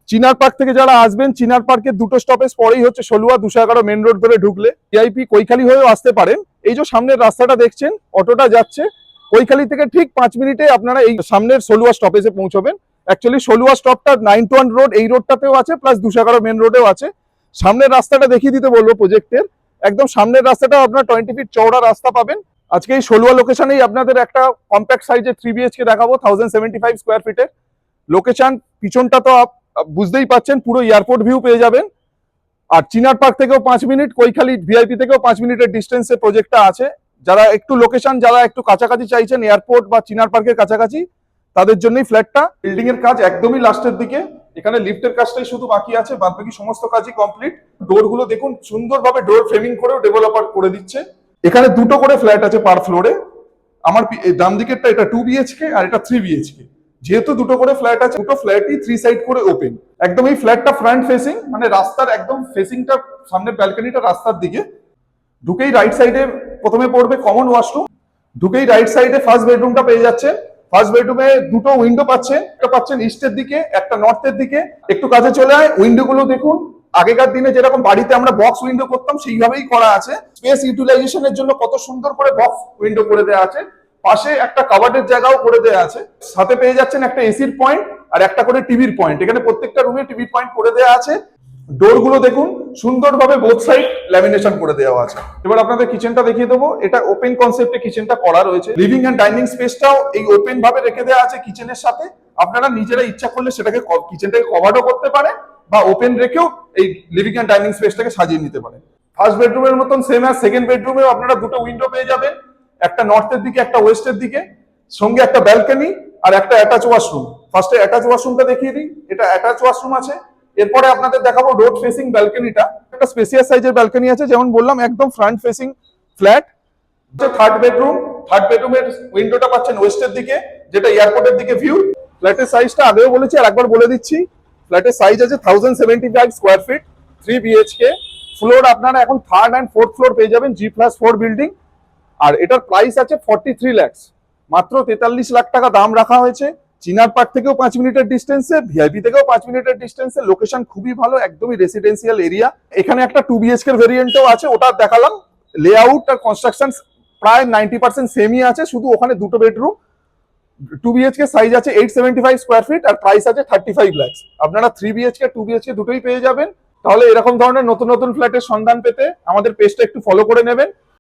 চিনার park থেকে যারা আসবেন, চিনার পার্কের দুটো স্টপেজ পরেই হচ্ছে সলুয়া 211 মেন রোড ধরে ঢুকলে ভিআইপি কৈখালি হয়েও আসতে পারেন। এই যে সামনের রাস্তাটা দেখছেন, অটোটা যাচ্ছে কৈখালি থেকে ঠিক 5 মিনিটে আপনারা এই সামনের সলুয়া স্টপেজে পৌঁছবেন। অ্যাকচুয়ালি সলুয়া স্টপটা 9 to 1 রোড এই রোডটাতেও আছে, প্লাস 211 মেন রোডেও আছে। সামনের রাস্তাটা দেখিয়ে দিতে বলবো প্রজেক্টের। একদম সামনের রাস্তাটা আপনার 20 ফিট চওড়া রাস্তা পাবেন। আজকে এই সলুয়া লোকেশনেই আপনাদের একটা কম্প্যাক্ট সাইজের 3 BHK দেখাবো 1075 স্কোয়ার ফিটের লোকেশন। পিছনটা তো বুঝতেই পাচ্ছেন, পুরো এয়ারপোর্ট ভিউ পেয়ে যাবেন। আর চিনার পার্ক থেকেও 5 মিনিট, কৈখালি ভিআইপি থেকেও 5 মিনিটের ডিস্টেন্সে প্রজেক্টটা আছে। যারা একটু লোকেশন, যারা একটু কাছাকাছি চাইছেন এয়ারপোর্ট বা চিনার পার্কের কাছাকাছি, তাদের জন্যই ফ্ল্যাটটা। বিল্ডিং এর কাজ একদমই লাস্টের দিকে, এখানে লিফটের কাজটাই শুধু বাকি আছে, বাদ বাকি সমস্ত কাজই কমপ্লিট। ডোর গুলো দেখুন, সুন্দরভাবে ডোর ফ্রেমিং করেও ডেভেলপার করে দিচ্ছে। এখানে দুটো করে ফ্ল্যাট আছে পার ফ্লোরে। আমার ডান দিকেরটা এটা 2 BHK আর এটা 3 BHK। যেহেতু দুটো করে ফ্ল্যাট আছে, দুটো ফ্ল্যাটই 3 সাইড করে ওপেন। একদম এই ফ্ল্যাটটা ফ্রন্ট ফেসিং, মানে রাস্তার একদম ফেসিংটা, সামনের ব্যালকনিটা রাস্তার দিকে। ঢুকেই রাইট সাইডে প্রথমে পড়বে কমন ওয়াশরুম। ঢুকেই রাইট সাইডে ফার্স্ট বেডরুমটা পেয়ে যাচ্ছে। ফার্স্ট বেডরুমে দুটো উইন্ডো পাচ্ছেন, একটা পাচ্ছেন ইস্টের দিকে, একটা নর্থের দিকে। একটু কাছে চলে আয়, উইন্ডো গুলো দেখুন। আগেকার দিনে যেরকম বাড়িতে আমরা বক্স উইন্ডো করতাম সেইভাবেই করা আছে। স্পেস ইউটিলাইজেশনের জন্য কত সুন্দর করে বক্স উইন্ডো করে দেওয়া আছে। পাশে একটা কাভার্ডের জায়গাও করে দেওয়া আছে। সাথে পেয়ে যাচ্ছেন একটা এসির পয়েন্ট আর একটা করে টিভির পয়েন্ট। এখানে প্রত্যেকটা রুমে টিভির পয়েন্ট করে দেওয়া আছে। ডোর গুলো দেখুন, সুন্দরভাবে বোথ সাইড ল্যামিনেশন করে দেওয়া আছে। এবার আপনাদের কিচেনটা দেখিয়ে দেবো। এটা ওপেন কনসেপ্টে কিচেনটা করা রয়েছে। লিভিং এন্ড ডাইনিং স্পেসটাও এই ওপেন ভাবে রেখে দেওয়া আছে কিচেনের সাথে। আপনারা নিজেরা ইচ্ছা করলে সেটাকে কিচেনটাকে কভারও করতে পারেন বা ওপেন রেখেও এই লিভিং এন্ড ডাইনিং স্পেসটাকে সাজিয়ে নিতে পারেন। ফার্স্ট বেডরুমের মতন সেম অ্যাজ সেকেন্ড বেডরুমেও আপনারা দুটো উইন্ডো পেয়ে যাবেন, একটা নর্থের দিকে, একটা ওয়েস্টের দিকে, সঙ্গে একটা ব্যালকনি আর একটা অ্যাটাচ ওয়াশরুম। ফার্স্টে অ্যাটাচ ওয়াশরুমটা দেখিয়ে দিই। এটা অ্যাটাচ ওয়াশরুম আছে। এরপরে আপনাদের দেখাবো রোড ফেসিং ব্যালকনিটা। একটা স্পেসিয়াস সাইজের ব্যালকনি আছে, যেমন বললাম একদম front facing flat. Third bedroom. Third বেডরুমের উইন্ডোটা পাচ্ছেন ওয়েস্টের দিকে, যেটা এয়ারপোর্টের দিকে ভিউ। ফ্ল্যাটের সাইজটা আগেও বলেছি আর একবার বলে দিচ্ছি। ফ্ল্যাটের সাইজ আছে 1075 স্কোয়ার ফিট, 3 BHK। ফ্লোর আপনারা এখন থার্ড অ্যান্ড ফোর্থ ফ্লোর পেয়ে যাবেন, G+4 বিল্ডিং। আর এটার প্রাইস আছে 43 লাখ। মাত্র 43 লাখ টাকা দাম রাখা হয়েছে। চিনার পার্ক থেকেও 5 মিনিটের ডিস্টেন্সে, ভিআইপি থেকেও 5 মিনিটের ডিস্টেন্সে। লোকেশন খুবই ভালো, একদমই রেসিডেন্সিয়াল এরিয়া। এখানে একটা 2 BHK ভেরিয়েন্টও আছে, ওটা দেখালাম। লেআউট আর কনস্ট্রাকশন প্রায় 90% সেমই আছে, শুধু ওখানে দুটো বেডরুম। 2 BHK সাইজ আছে 875 স্কোয়ার ফিট আর প্রাইস আছে 35 লাখ। আপনারা 3 BHK 2 BHK দুটোই পেয়ে যাবেন। তাহলে এরকম ধরনের নতুন নতুন ফ্ল্যাটের সন্ধান পেতে আমাদের পেজটা একটু ফলো করে নেবেন।